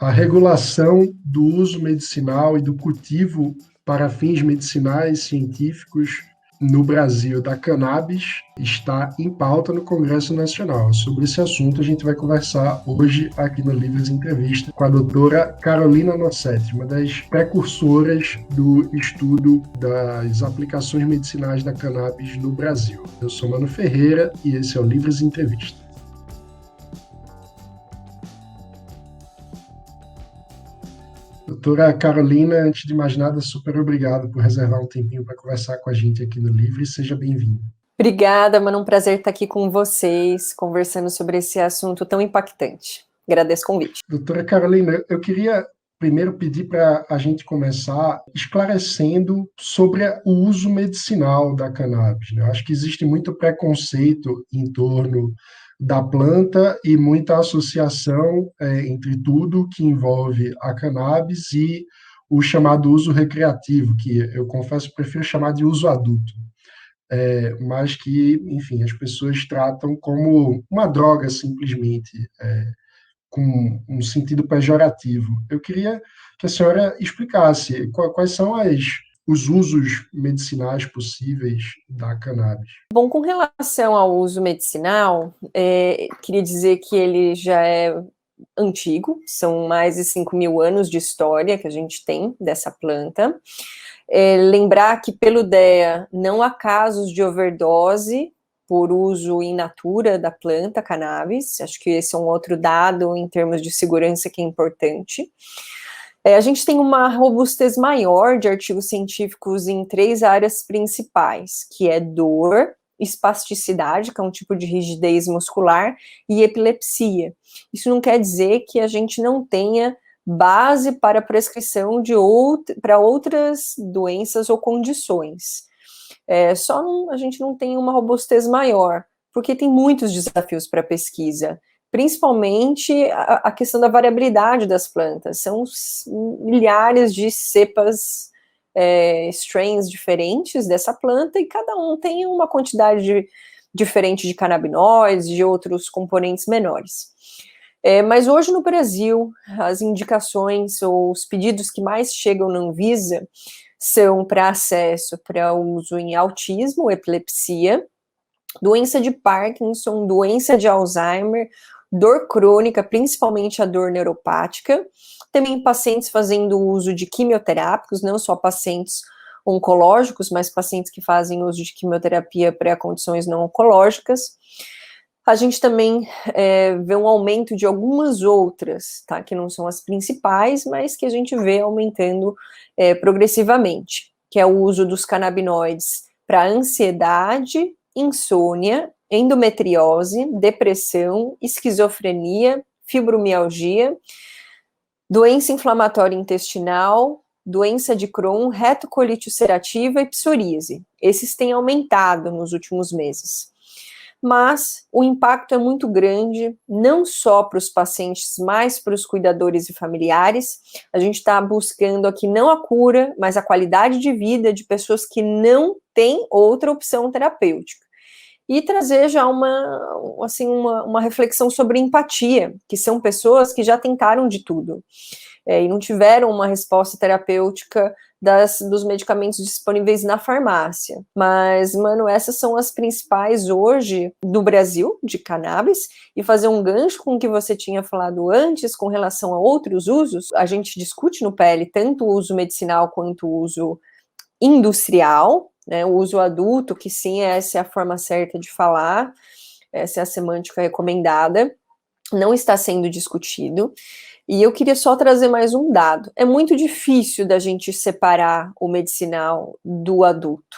A regulação do uso medicinal e do cultivo para fins medicinais científicos no Brasil da cannabis está em pauta no Congresso Nacional. Sobre esse assunto, a gente vai conversar hoje aqui no Livres Entrevista com a doutora Carolina Nossetti, uma das precursoras do estudo das aplicações medicinais da cannabis no Brasil. Eu sou Mano Ferreira e esse é o Livres Entrevista. Doutora Carolina, antes de mais nada, super obrigado por reservar um tempinho para conversar com a gente aqui no Livre. Seja bem-vindo. Obrigada, mano. Um prazer estar aqui com vocês, conversando sobre esse assunto tão impactante. Agradeço o convite. Doutora Carolina, eu queria primeiro pedir para a gente começar esclarecendo sobre o uso medicinal da cannabis, né? Eu acho que existe muito preconceito em torno da planta e muita associação entre tudo que envolve a cannabis e o chamado uso recreativo, que eu confesso prefiro chamar de uso adulto, mas que, enfim, as pessoas tratam como uma droga simplesmente, com um sentido pejorativo. Eu queria que a senhora explicasse quais são os usos medicinais possíveis da cannabis. Bom, com relação ao uso medicinal, queria dizer que ele já é antigo, são mais de 5.000 anos de história que a gente tem dessa planta. Lembrar que pelo DEA não há casos de overdose por uso in natura da planta cannabis, acho que esse é um outro dado em termos de segurança que é importante. A gente tem uma robustez maior de artigos científicos em 3 áreas principais, que é dor, espasticidade, que é um tipo de rigidez muscular, e epilepsia. Isso não quer dizer que a gente não tenha base para prescrição para outras doenças ou condições. A gente não tem uma robustez maior, porque tem muitos desafios para a pesquisa, principalmente a questão da variabilidade das plantas. São milhares de cepas, strains diferentes dessa planta, e cada um tem uma quantidade diferente de canabinoides, de outros componentes menores. Mas hoje no Brasil, as indicações ou os pedidos que mais chegam na Anvisa são para acesso para uso em autismo, epilepsia, doença de Parkinson, doença de Alzheimer, dor crônica, principalmente a dor neuropática, também pacientes fazendo uso de quimioterápicos, não só pacientes oncológicos, mas pacientes que fazem uso de quimioterapia para condições não oncológicas. A gente também vê um aumento de algumas outras, tá, que não são as principais, mas que a gente vê aumentando progressivamente, que é o uso dos canabinoides para ansiedade, insônia, endometriose, depressão, esquizofrenia, fibromialgia, doença inflamatória intestinal, doença de Crohn, retocolite ulcerativa e psoríase. Esses têm aumentado nos últimos meses. Mas o impacto é muito grande, não só para os pacientes, mas para os cuidadores e familiares. A gente está buscando aqui não a cura, mas a qualidade de vida de pessoas que não têm outra opção terapêutica. E trazer já uma reflexão sobre empatia, que são pessoas que já tentaram de tudo, e não tiveram uma resposta terapêutica dos medicamentos disponíveis na farmácia. Mas, mano, essas são as principais hoje do Brasil, de cannabis, e fazer um gancho com o que você tinha falado antes, com relação a outros usos. A gente discute no PL tanto o uso medicinal quanto o uso industrial, né, o uso adulto, que sim, essa é a forma certa de falar, essa é a semântica recomendada, não está sendo discutido. E eu queria só trazer mais um dado. É muito difícil da gente separar o medicinal do adulto.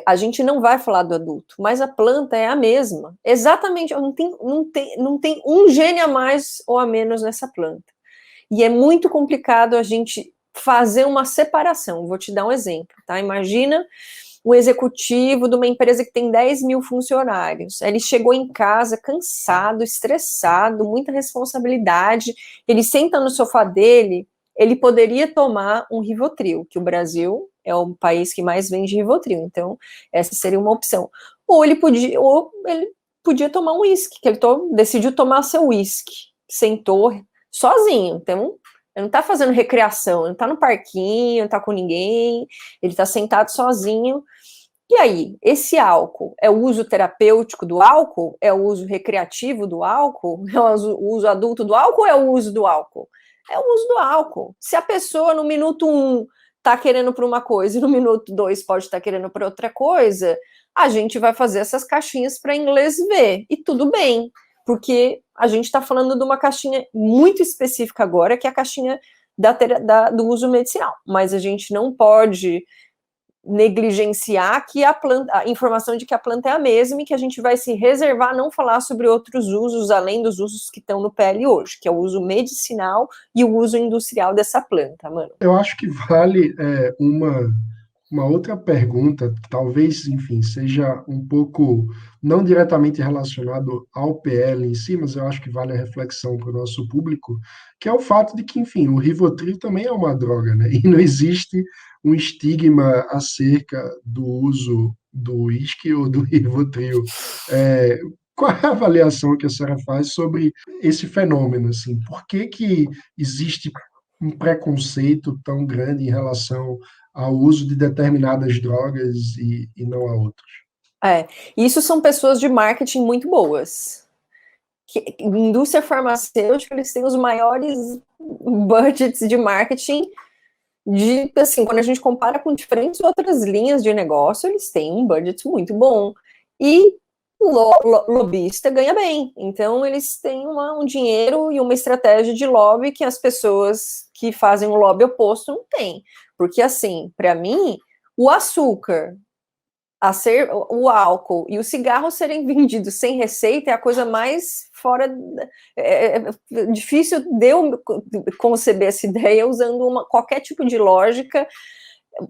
A gente não vai falar do adulto, mas a planta é a mesma. Exatamente, não tem um gene a mais ou a menos nessa planta. E é muito complicado a gente fazer uma separação. Vou te dar um exemplo, tá? Imagina um executivo de uma empresa que tem 10.000 funcionários. Ele chegou em casa cansado, estressado, muita responsabilidade. Ele senta no sofá dele, ele poderia tomar um Rivotril, que o Brasil é o país que mais vende Rivotril, então essa seria uma opção. Ou ele podia tomar um uísque, que ele decidiu tomar seu uísque, sentou, sozinho. Então, ele não está fazendo recreação, ele não está no parquinho, não está com ninguém, ele está sentado sozinho. E aí, esse álcool é o uso terapêutico do álcool? É o uso recreativo do álcool? É o uso adulto do álcool ou é o uso do álcool? É o uso do álcool. Se a pessoa no minuto 1 está querendo para uma coisa e no minuto 2 pode estar querendo para outra coisa, a gente vai fazer essas caixinhas para inglês ver. E tudo bem, porque a gente está falando de uma caixinha muito específica agora, que é a caixinha do uso medicinal. Mas a gente não pode negligenciar que a informação de que a planta é a mesma e que a gente vai se reservar a não falar sobre outros usos, além dos usos que estão no PL hoje, que é o uso medicinal e o uso industrial dessa planta, mano. Eu acho que vale uma outra pergunta, que talvez, enfim, seja um pouco, não diretamente relacionado ao PL em si, mas eu acho que vale a reflexão para o nosso público, que é o fato de que, enfim, o Rivotril também é uma droga, né? E não existe um estigma acerca do uso do uísque ou do Rivotril. Qual é a avaliação que a senhora faz sobre esse fenômeno, assim? Por que existe um preconceito tão grande em relação ao uso de determinadas drogas e não a outras? Isso são pessoas de marketing muito boas. Indústria farmacêutica, eles têm os maiores budgets de marketing assim, quando a gente compara com diferentes outras linhas de negócio, eles têm um budget muito bom. E lobista ganha bem. Então, eles têm um dinheiro e uma estratégia de lobby que as pessoas que fazem o lobby oposto não têm. Porque, assim, para mim, o açúcar, o álcool e o cigarro serem vendidos sem receita é a coisa mais fora. É difícil de eu conceber essa ideia usando qualquer tipo de lógica.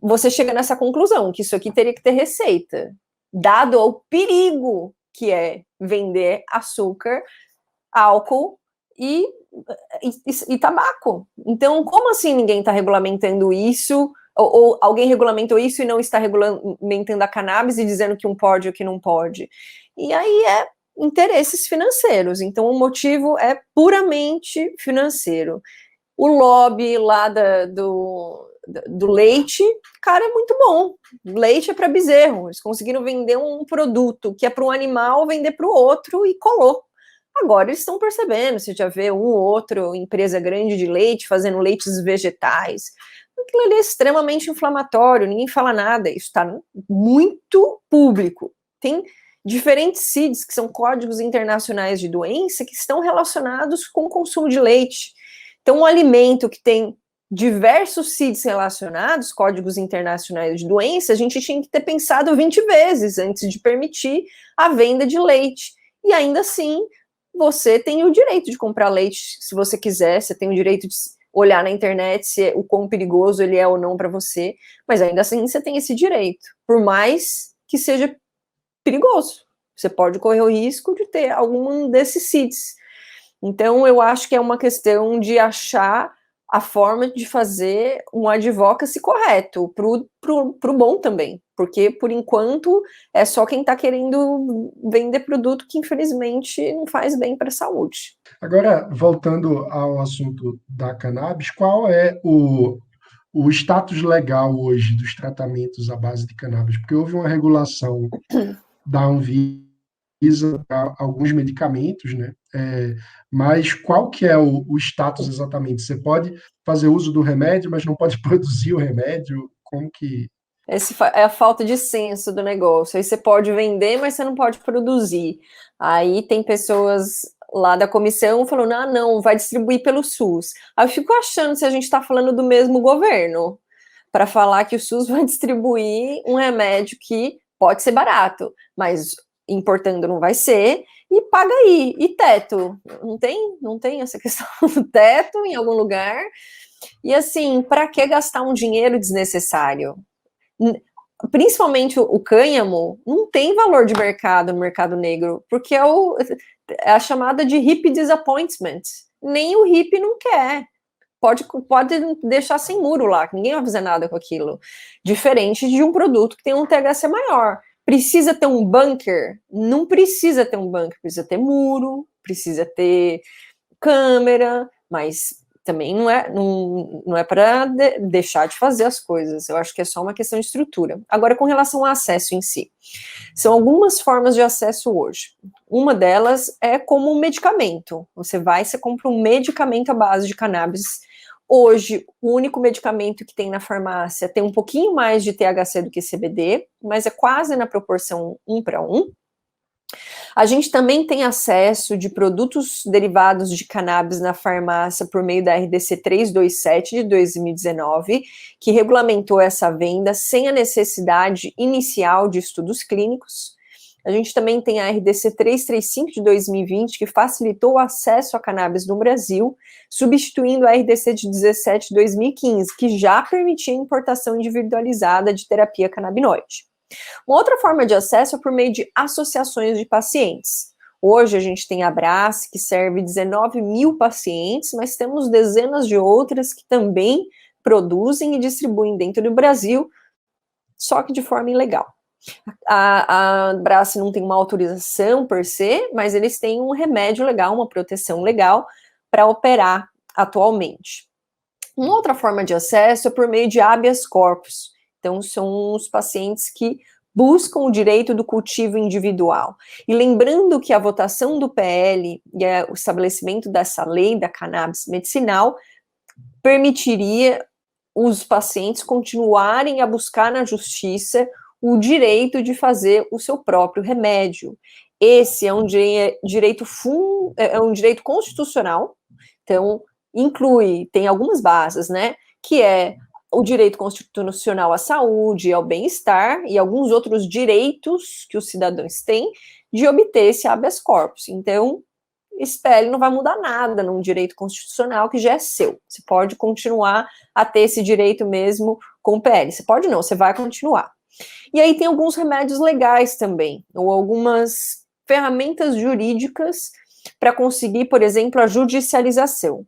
Você chega nessa conclusão, que isso aqui teria que ter receita, dado o perigo que é vender açúcar, álcool e tabaco. Então, como assim ninguém está regulamentando isso? Ou alguém regulamentou isso e não está regulamentando a cannabis e dizendo que um pode ou que não pode? E aí é interesses financeiros. Então, o motivo é puramente financeiro. O lobby lá do leite, cara, é muito bom. Leite é para bezerro. Eles conseguiram vender um produto que é para um animal, vender para o outro e colou. Agora eles estão percebendo, você já vê um ou outro empresa grande de leite fazendo leites vegetais. Aquilo ali é extremamente inflamatório, ninguém fala nada, isso está muito público. Tem diferentes CIDs, que são códigos internacionais de doença, que estão relacionados com o consumo de leite. Então, um alimento que tem diversos CIDs relacionados, códigos internacionais de doença, a gente tinha que ter pensado 20 vezes antes de permitir a venda de leite. E ainda assim, você tem o direito de comprar leite se você quiser, você tem o direito de olhar na internet se o quão perigoso ele é ou não para você, mas ainda assim você tem esse direito, por mais que seja perigoso. Você pode correr o risco de ter algum desses CIDs. Então, eu acho que é uma questão de achar a forma de fazer um advocacy correto, pro bom também, porque, por enquanto, é só quem está querendo vender produto que, infelizmente, não faz bem para a saúde. Agora, voltando ao assunto da cannabis, qual é o status legal hoje dos tratamentos à base de cannabis? Porque houve uma regulação da Anvisa para alguns medicamentos, né? Mas qual que é o status exatamente? Você pode fazer uso do remédio, mas não pode produzir o remédio? Como que... Essa é a falta de senso do negócio. Aí você pode vender, mas você não pode produzir. Aí tem pessoas lá da comissão falando, não, vai distribuir pelo SUS. Aí eu fico achando se a gente está falando do mesmo governo, para falar que o SUS vai distribuir um remédio que pode ser barato, mas importando não vai ser, e paga aí. E teto? Não tem essa questão do teto em algum lugar? E assim, para que gastar um dinheiro desnecessário? Principalmente o cânhamo não tem valor de mercado no mercado negro, porque é a chamada de hippie disappointment. Nem o hippie não quer. Pode deixar sem muro lá, que ninguém vai fazer nada com aquilo. Diferente de um produto que tem um THC maior. Precisa ter um bunker? Não precisa ter um bunker, precisa ter muro, precisa ter câmera, mas também não é para deixar de fazer as coisas, eu acho que é só uma questão de estrutura. Agora, com relação ao acesso em si, são algumas formas de acesso hoje. Uma delas é como um medicamento, você compra um medicamento à base de cannabis. Hoje, o único medicamento que tem na farmácia tem um pouquinho mais de THC do que CBD, mas é quase na proporção 1:1. A gente também tem acesso de produtos derivados de cannabis na farmácia por meio da RDC 327 de 2019, que regulamentou essa venda sem a necessidade inicial de estudos clínicos. A gente também tem a RDC 335 de 2020, que facilitou o acesso a cannabis no Brasil, substituindo a RDC de 17 de 2015, que já permitia a importação individualizada de terapia canabinoide. Uma outra forma de acesso é por meio de associações de pacientes. Hoje a gente tem a Abrace, que serve 19 mil pacientes, mas temos dezenas de outras que também produzem e distribuem dentro do Brasil, só que de forma ilegal. A Abrace não tem uma autorização per se, mas eles têm um remédio legal, uma proteção legal para operar atualmente. Uma outra forma de acesso é por meio de habeas corpus. Então, são os pacientes que buscam o direito do cultivo individual. E lembrando que a votação do PL e o estabelecimento dessa lei da cannabis medicinal permitiria os pacientes continuarem a buscar na justiça o direito de fazer o seu próprio remédio. Esse é um direito constitucional, então tem algumas bases, né, que é o direito constitucional à saúde, ao bem-estar e alguns outros direitos que os cidadãos têm de obter esse habeas corpus. Então, esse PL não vai mudar nada num direito constitucional que já é seu. Você pode continuar a ter esse direito mesmo com o PL. Você pode não, você vai continuar. E aí tem alguns remédios legais também, ou algumas ferramentas jurídicas para conseguir, por exemplo, a judicialização.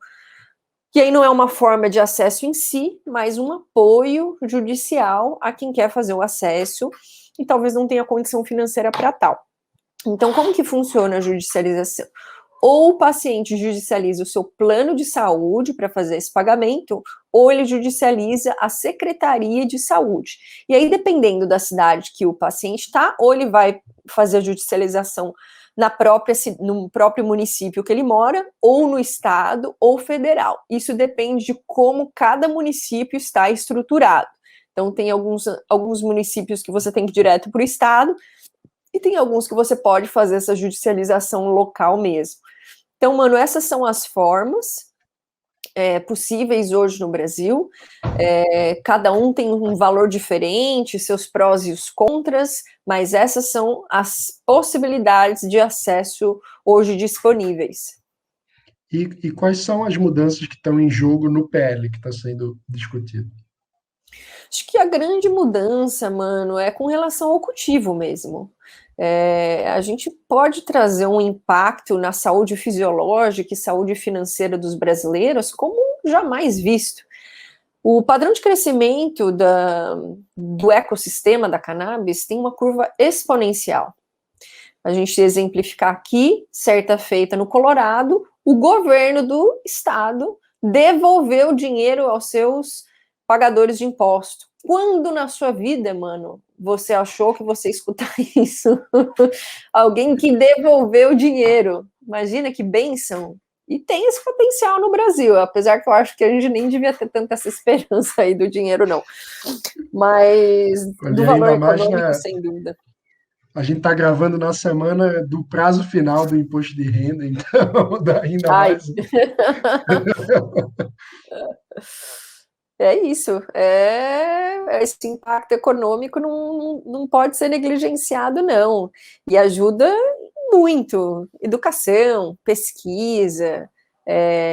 Que aí não é uma forma de acesso em si, mas um apoio judicial a quem quer fazer o acesso e talvez não tenha condição financeira para tal. Então, como que funciona a judicialização? Ou o paciente judicializa o seu plano de saúde para fazer esse pagamento, ou ele judicializa a Secretaria de Saúde. E aí, dependendo da cidade que o paciente está, ou ele vai fazer a judicialização no próprio município que ele mora, ou no estado, ou federal. Isso depende de como cada município está estruturado. Então, tem alguns municípios que você tem que ir direto para o estado, e tem alguns que você pode fazer essa judicialização local mesmo. Então, mano, essas são as formas possíveis hoje no Brasil. Cada um tem um valor diferente, seus prós e os contras, mas essas são as possibilidades de acesso hoje disponíveis. E quais são as mudanças que estão em jogo no PL que está sendo discutido? Acho que a grande mudança, mano, é com relação ao cultivo mesmo. A gente pode trazer um impacto na saúde fisiológica e saúde financeira dos brasileiros como jamais visto. O padrão de crescimento do ecossistema da cannabis tem uma curva exponencial. A gente exemplificar aqui, certa feita no Colorado, o governo do estado devolveu dinheiro aos seus pagadores de imposto. Quando na sua vida, mano, você achou que você ia escutar isso? Alguém que devolveu dinheiro. Imagina que bênção. E tem esse potencial no Brasil, apesar que eu acho que a gente nem devia ter tanta essa esperança aí do dinheiro, não. Mas do valor econômico, sem dúvida. A gente está gravando na semana do prazo final do imposto de renda, então ainda mais. É isso. Esse impacto econômico não pode ser negligenciado, não. E ajuda muito. Educação, pesquisa.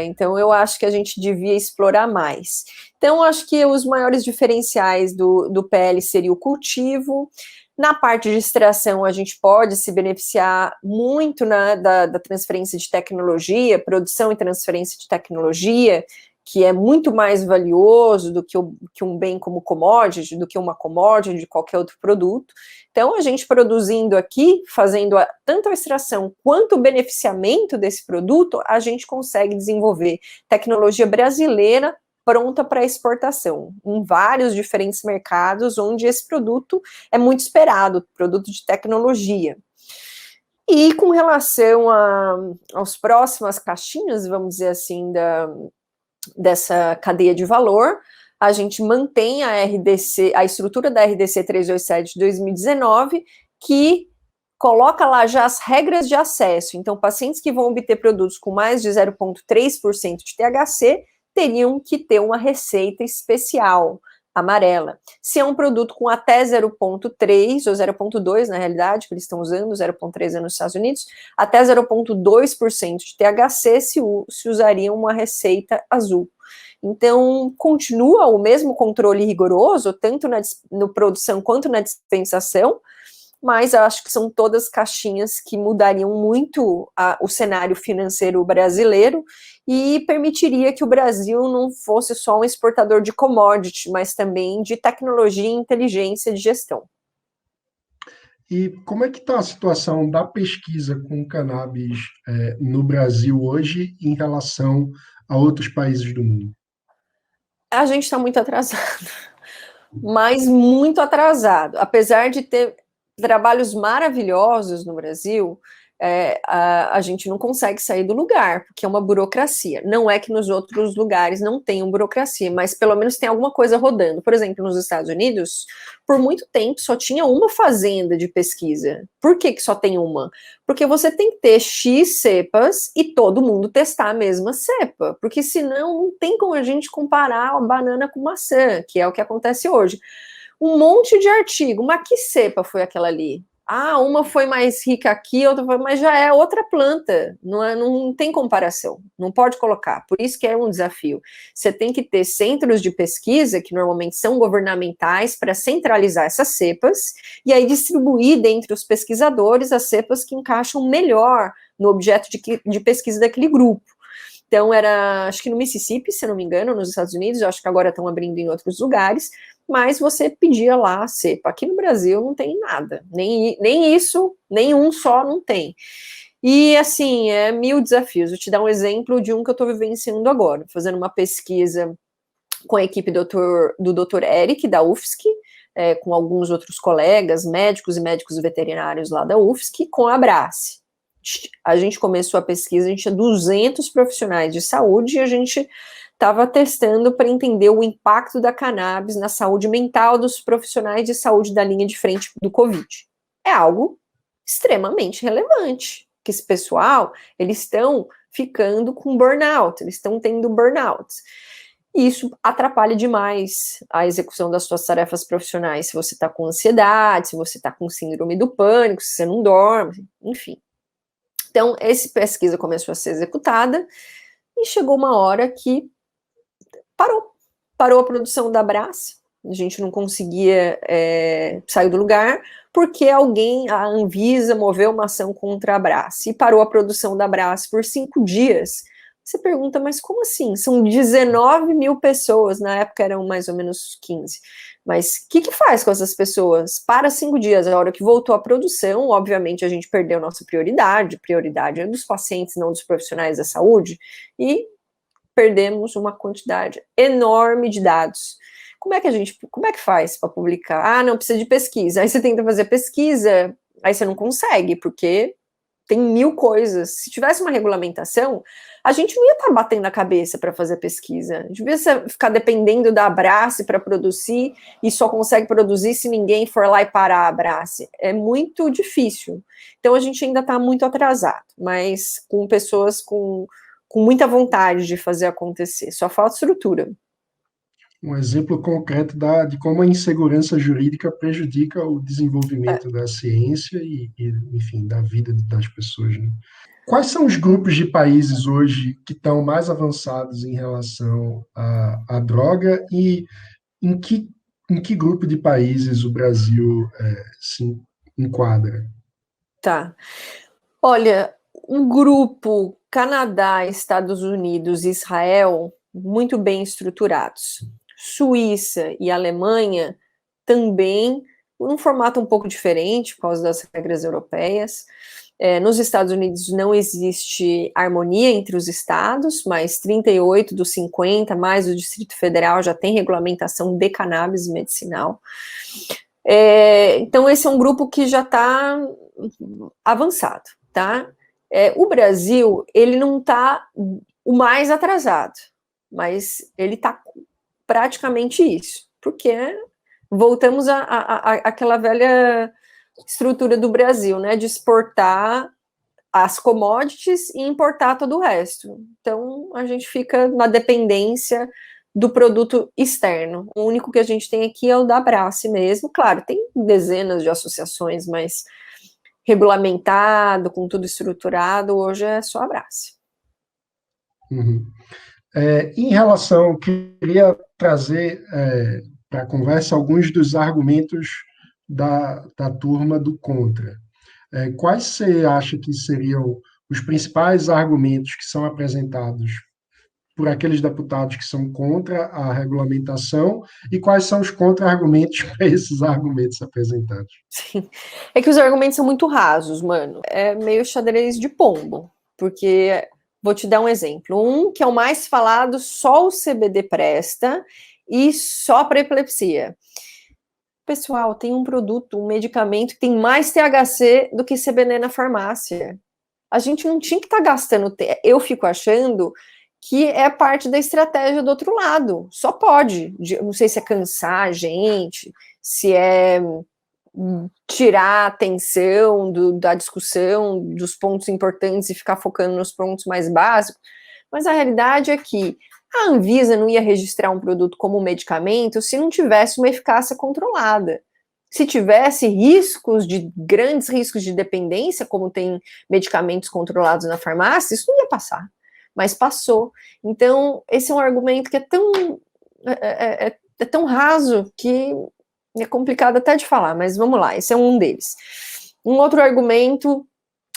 Então, eu acho que a gente devia explorar mais. Então, acho que os maiores diferenciais do PL seria o cultivo. Na parte de extração, a gente pode se beneficiar muito da transferência de tecnologia, produção e transferência de tecnologia, que é muito mais valioso do que um bem como commodity, do que uma commodity de qualquer outro produto. Então, a gente produzindo aqui, fazendo tanto a extração quanto o beneficiamento desse produto, a gente consegue desenvolver tecnologia brasileira pronta para exportação, em vários diferentes mercados, onde esse produto é muito esperado, produto de tecnologia. E com relação aos próximas caixinhas, vamos dizer assim, dessa cadeia de valor, a gente mantém a RDC, a estrutura da RDC 327 de 2019, que coloca lá já as regras de acesso. Então, pacientes que vão obter produtos com mais de 0,3% de THC teriam que ter uma receita especial, amarela. Se é um produto com até 0,3 ou 0,2, na realidade, que eles estão usando, 0,3 é nos Estados Unidos, até 0,2% de THC se usaria uma receita azul. Então, continua o mesmo controle rigoroso, tanto na produção quanto na dispensação, mas acho que são todas caixinhas que mudariam muito o cenário financeiro brasileiro e permitiria que o Brasil não fosse só um exportador de commodity, mas também de tecnologia e inteligência de gestão. E como é que está a situação da pesquisa com cannabis no Brasil hoje em relação a outros países do mundo? A gente está muito atrasado, mas muito atrasado. Apesar de ter trabalhos maravilhosos no Brasil, a gente não consegue sair do lugar, porque é uma burocracia. Não é que nos outros lugares não tenham burocracia, mas pelo menos tem alguma coisa rodando. Por exemplo, nos Estados Unidos, por muito tempo só tinha uma fazenda de pesquisa. Por que só tem uma? Porque você tem que ter X cepas e todo mundo testar a mesma cepa, porque senão não tem como a gente comparar a banana com maçã, que é o que acontece hoje. Um monte de artigo, mas que cepa foi aquela ali? Ah, uma foi mais rica aqui, outra foi, mas já é outra planta, não tem comparação, não pode colocar, por isso que é um desafio. Você tem que ter centros de pesquisa, que normalmente são governamentais, para centralizar essas cepas, e aí distribuir dentre os pesquisadores as cepas que encaixam melhor no objeto de pesquisa daquele grupo. Então, acho que no Mississippi, se eu não me engano, nos Estados Unidos, eu acho que agora estão abrindo em outros lugares, mas você pedia lá a cepa. Aqui no Brasil não tem nada, nem isso, nenhum só não tem. E, assim, é mil desafios. Vou te dar um exemplo de um que eu estou vivenciando agora, fazendo uma pesquisa com a equipe do Dr. Eric, da UFSC, com alguns outros colegas, médicos e médicos veterinários lá da UFSC, com a Abrace. A gente começou a pesquisa, a gente tinha 200 profissionais de saúde e a gente estava testando para entender o impacto da cannabis na saúde mental dos profissionais de saúde da linha de frente do Covid. É algo extremamente relevante, que esse pessoal, eles estão ficando com burnout, eles estão tendo burnout. E isso atrapalha demais a execução das suas tarefas profissionais, se você está com ansiedade, se você está com síndrome do pânico, se você não dorme, enfim. Então, essa pesquisa começou a ser executada e chegou uma hora que parou a produção da Abrace, a gente não conseguia sair do lugar, porque a Anvisa, moveu uma ação contra a Abrace e parou a produção da Abrace por 5 dias. Você pergunta, mas como assim? São 19 mil pessoas, na época eram mais ou menos 15. Mas o que faz com essas pessoas? Para 5 dias, a hora que voltou a produção, obviamente a gente perdeu nossa prioridade é dos pacientes, não dos profissionais da saúde, e perdemos uma quantidade enorme de dados. Como é que faz para publicar? Ah, não, precisa de pesquisa. Aí você tenta fazer pesquisa, aí você não consegue, porque tem 1000 coisas. Se tivesse uma regulamentação, a gente não ia estar batendo a cabeça para fazer pesquisa. A gente devia ficar dependendo da Abrace para produzir e só consegue produzir se ninguém for lá e parar a Abrace. É muito difícil. Então a gente ainda está muito atrasado, mas com pessoas com muita vontade de fazer acontecer. Só falta estrutura. Um exemplo concreto de como a insegurança jurídica prejudica o desenvolvimento da ciência enfim, da vida das pessoas, né? Quais são os grupos de países hoje que estão mais avançados em relação à droga e em que grupo de países o Brasil se enquadra? Tá. Olha, um grupo Canadá, Estados Unidos e Israel muito bem estruturados. Suíça e Alemanha também, num formato um pouco diferente, por causa das regras europeias. Nos Estados Unidos não existe harmonia entre os estados, mas 38 dos 50, mais o Distrito Federal, já tem regulamentação de cannabis medicinal. Então, esse é um grupo que já está avançado, tá? O Brasil, ele não está o mais atrasado, mas ele está praticamente isso, porque voltamos àquela velha estrutura do Brasil, né, de exportar as commodities e importar todo o resto. Então, a gente fica na dependência do produto externo. O único que a gente tem aqui é o da Abrace mesmo. Claro, tem dezenas de associações, mas regulamentado, com tudo estruturado, hoje é só Abrace. Uhum. Em relação, queria trazer para a conversa alguns dos argumentos da turma do contra. Quais você acha que seriam os principais argumentos que são apresentados por aqueles deputados que são contra a regulamentação e quais são os contra-argumentos para esses argumentos apresentados? Sim. É que os argumentos são muito rasos, mano. É meio xadrez de pombo, porque vou te dar um exemplo. Um que é o mais falado, só o CBD presta e só para epilepsia. Pessoal, tem um produto, um medicamento que tem mais THC do que CBD na farmácia. A gente não tinha que estar gastando. Eu fico achando que é parte da estratégia do outro lado. Só pode. Não sei se é cansar a gente, se é tirar a atenção da discussão, dos pontos importantes e ficar focando nos pontos mais básicos. Mas a realidade é que a Anvisa não ia registrar um produto como medicamento se não tivesse uma eficácia controlada. Se tivesse grandes riscos de dependência, como tem medicamentos controlados na farmácia, isso não ia passar. Mas passou. Então, esse é um argumento que é tão raso que é complicado até de falar, mas vamos lá, esse é um deles. Um outro argumento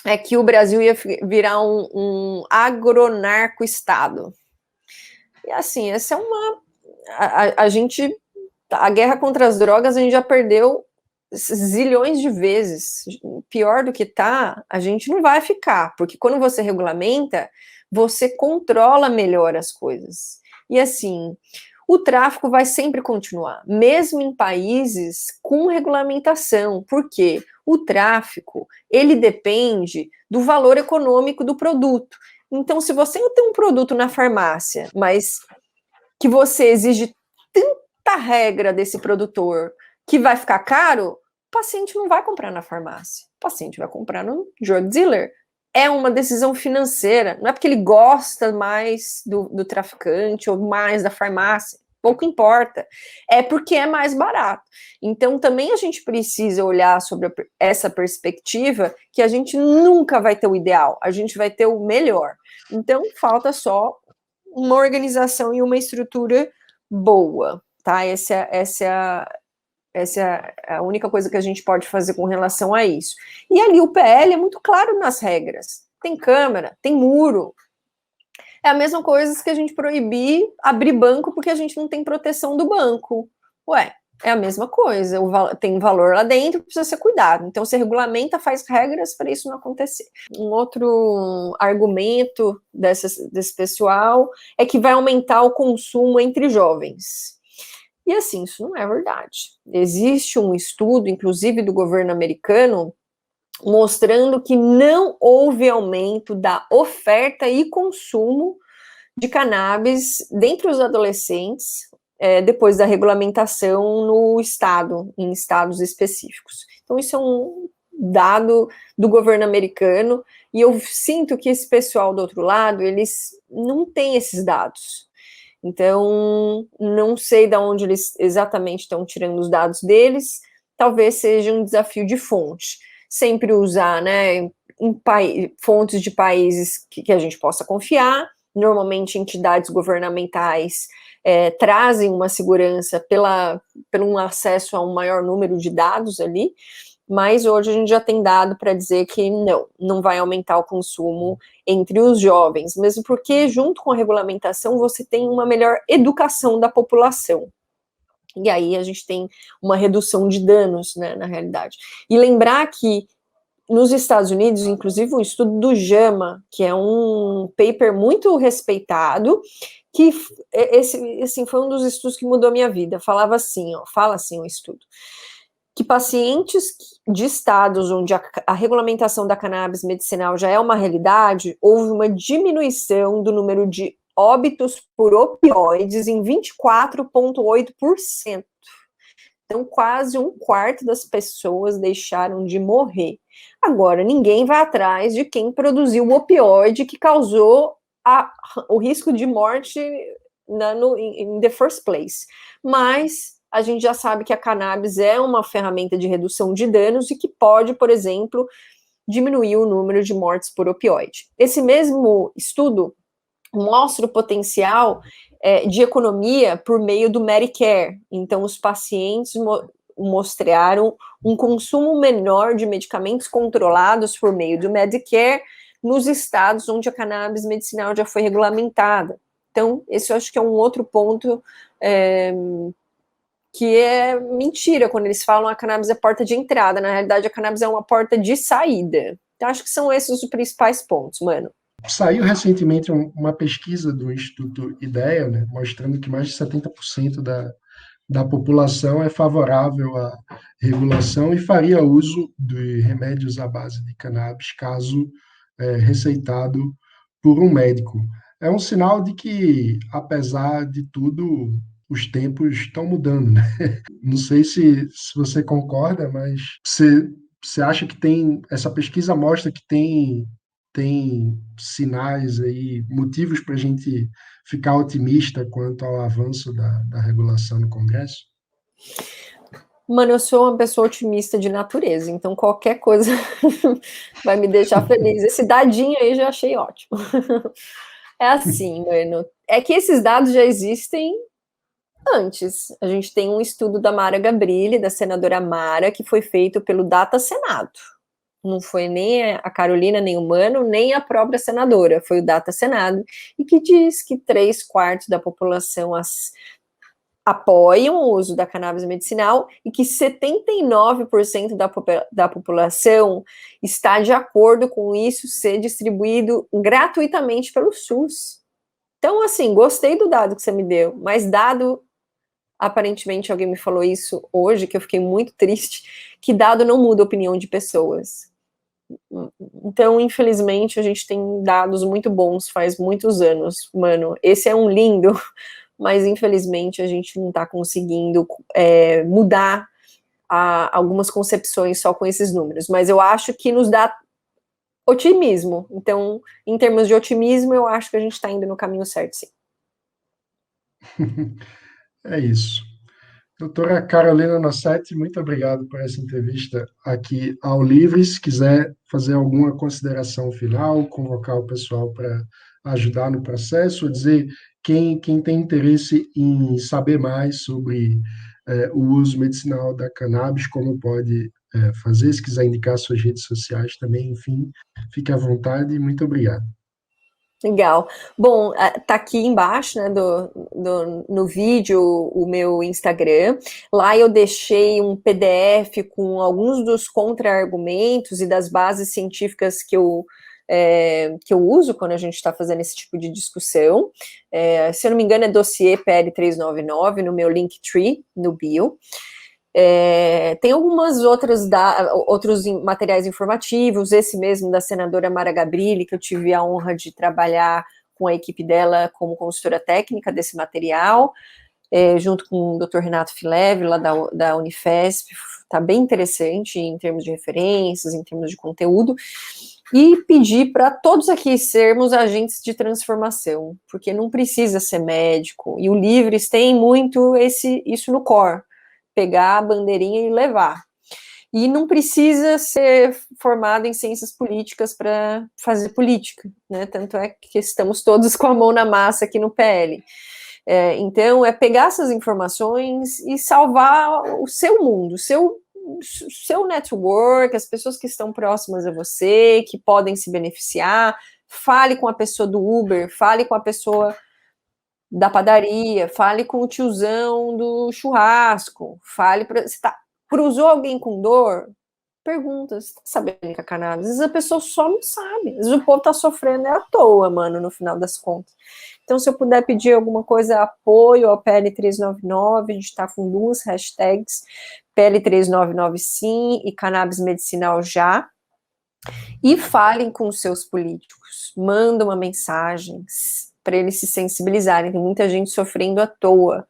é que o Brasil ia virar um agronarco-estado. E assim, essa é uma... A guerra contra as drogas a gente já perdeu zilhões de vezes. Pior do que tá, a gente não vai ficar, porque quando você regulamenta, você controla melhor as coisas. E assim, o tráfico vai sempre continuar, mesmo em países com regulamentação, porque o tráfico, ele depende do valor econômico do produto. Então, se você tem um produto na farmácia, mas que você exige tanta regra desse produtor que vai ficar caro, o paciente não vai comprar na farmácia, o paciente vai comprar no drug dealer. É uma decisão financeira, não é porque ele gosta mais do traficante ou mais da farmácia, pouco importa, é porque é mais barato. Então também a gente precisa olhar sobre essa perspectiva que a gente nunca vai ter o ideal, a gente vai ter o melhor. Então falta só uma organização e uma estrutura boa, tá? Essa é a única coisa que a gente pode fazer com relação a isso. E ali o PL é muito claro nas regras. Tem câmera, tem muro. É a mesma coisa que a gente proibir abrir banco porque a gente não tem proteção do banco. Ué, é a mesma coisa. Tem valor lá dentro, precisa ser cuidado. Então, você regulamenta, faz regras para isso não acontecer. Um outro argumento desse pessoal é que vai aumentar o consumo entre jovens. E assim, isso não é verdade. Existe um estudo, inclusive do governo americano, mostrando que não houve aumento da oferta e consumo de cannabis dentre os adolescentes depois da regulamentação no estado, em estados específicos. Então, isso é um dado do governo americano, e eu sinto que esse pessoal do outro lado, eles não têm esses dados. Então, não sei de onde eles exatamente estão tirando os dados deles, talvez seja um desafio de fonte. Sempre usar, né, fontes de países que a gente possa confiar, normalmente entidades governamentais trazem uma segurança pelo um acesso a um maior número de dados ali, mas hoje a gente já tem dado para dizer que não vai aumentar o consumo entre os jovens, mesmo porque junto com a regulamentação você tem uma melhor educação da população. E aí a gente tem uma redução de danos, né, na realidade. E lembrar que nos Estados Unidos, inclusive um estudo do JAMA, que é um paper muito respeitado, que esse assim, foi um dos estudos que mudou a minha vida. Fala assim o estudo, que pacientes de estados onde a regulamentação da cannabis medicinal já é uma realidade, houve uma diminuição do número de óbitos por opioides em 24,8%. Então, quase um quarto das pessoas deixaram de morrer. Agora, ninguém vai atrás de quem produziu o opioide que causou o risco de morte in the first place. Mas a gente já sabe que a cannabis é uma ferramenta de redução de danos e que pode, por exemplo, diminuir o número de mortes por opioide. Esse mesmo estudo mostra o potencial de economia por meio do Medicare. Então, os pacientes mostraram um consumo menor de medicamentos controlados por meio do Medicare nos estados onde a cannabis medicinal já foi regulamentada. Então, esse eu acho que é um outro ponto que é mentira quando eles falam a cannabis é porta de entrada. Na realidade, a cannabis é uma porta de saída. Então, acho que são esses os principais pontos, mano. Saiu recentemente uma pesquisa do Instituto IDEA, né, mostrando que mais de 70% da população é favorável à regulação e faria uso de remédios à base de cannabis, caso receitado por um médico. É um sinal de que, apesar de tudo, os tempos estão mudando, né? Não sei se você concorda, mas você acha que essa pesquisa mostra que tem sinais aí, motivos para a gente ficar otimista quanto ao avanço da regulação no Congresso? Mano, eu sou uma pessoa otimista de natureza, então qualquer coisa vai me deixar feliz. Esse dadinho aí já achei ótimo. É assim, mano, é que esses dados já existem antes. A gente tem um estudo da Mara Gabrilli, da senadora Mara, que foi feito pelo Data Senado. Não foi nem a Carolina, nem o Mano, nem a própria senadora, foi o Data Senado, e que diz que 3/4 da população apoiam o uso da cannabis medicinal e que 79% da população está de acordo com isso ser distribuído gratuitamente pelo SUS. Então, assim, gostei do dado que você me deu, mas dado, aparentemente alguém me falou isso hoje, que eu fiquei muito triste, que dado não muda a opinião de pessoas. Então, infelizmente, a gente tem dados muito bons faz muitos anos, mano. Esse é um lindo, mas infelizmente a gente não está conseguindo mudar algumas concepções só com esses números. Mas eu acho que nos dá otimismo. Então, em termos de otimismo, eu acho que a gente está indo no caminho certo, sim. É isso. Doutora Carolina Nossetti, muito obrigado por essa entrevista aqui ao Livre. Se quiser fazer alguma consideração final, convocar o pessoal para ajudar no processo, ou dizer quem tem interesse em saber mais sobre o uso medicinal da cannabis, como pode fazer, se quiser indicar suas redes sociais também, enfim, fique à vontade e muito obrigado. Legal. Bom, tá aqui embaixo, né, no vídeo, o meu Instagram. Lá eu deixei um PDF com alguns dos contra-argumentos e das bases científicas que eu uso quando a gente está fazendo esse tipo de discussão. Se eu não me engano, é dossiê PL399 no meu Linktree, no bio. Tem algumas outros materiais informativos, esse mesmo da senadora Mara Gabrilli, que eu tive a honra de trabalhar com a equipe dela como consultora técnica desse material, junto com o Dr. Renato Filev, lá da Unifesp. Está bem interessante em termos de referências, em termos de conteúdo, e pedir para todos aqui sermos agentes de transformação, porque não precisa ser médico, e o Livres tem muito isso no core, pegar a bandeirinha e levar. E não precisa ser formado em ciências políticas para fazer política, né? Tanto é que estamos todos com a mão na massa aqui no PL. Então, é pegar essas informações e salvar o seu mundo, seu network, as pessoas que estão próximas a você, que podem se beneficiar. Fale com a pessoa do Uber, fale com a pessoa da padaria, fale com o tiozão do churrasco, fale para... Cruzou alguém com dor? Pergunta, você tá sabendo que é cannabis? Às vezes a pessoa só não sabe. Às vezes o povo tá sofrendo à toa, mano, no final das contas. Então, se eu puder pedir alguma coisa, apoio ao PL399, a gente está com 2 hashtags, PL399 sim e cannabis medicinal já. E falem com os seus políticos. Manda uma mensagem para eles se sensibilizarem. Tem muita gente sofrendo à toa.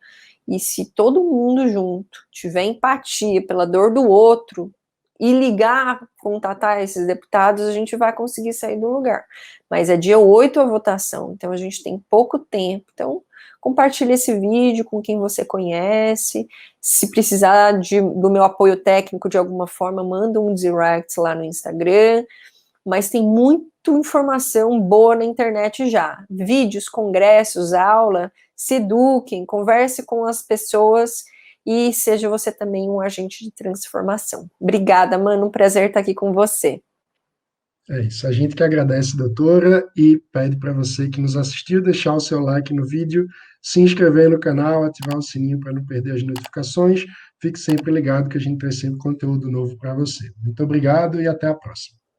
E se todo mundo junto tiver empatia pela dor do outro, e ligar, contatar esses deputados, a gente vai conseguir sair do lugar. Mas é dia 8 a votação, então a gente tem pouco tempo. Então, compartilhe esse vídeo com quem você conhece. Se precisar do meu apoio técnico de alguma forma, manda um direct lá no Instagram. Mas tem muita informação boa na internet já. Vídeos, congressos, aula, se eduquem, converse com as pessoas e seja você também um agente de transformação. Obrigada, mano, um prazer estar aqui com você. É isso, a gente que agradece, doutora, e pede para você que nos assistiu deixar o seu like no vídeo, se inscrever no canal, ativar o sininho para não perder as notificações. Fique sempre ligado que a gente traz sempre conteúdo novo para você. Muito obrigado e até a próxima.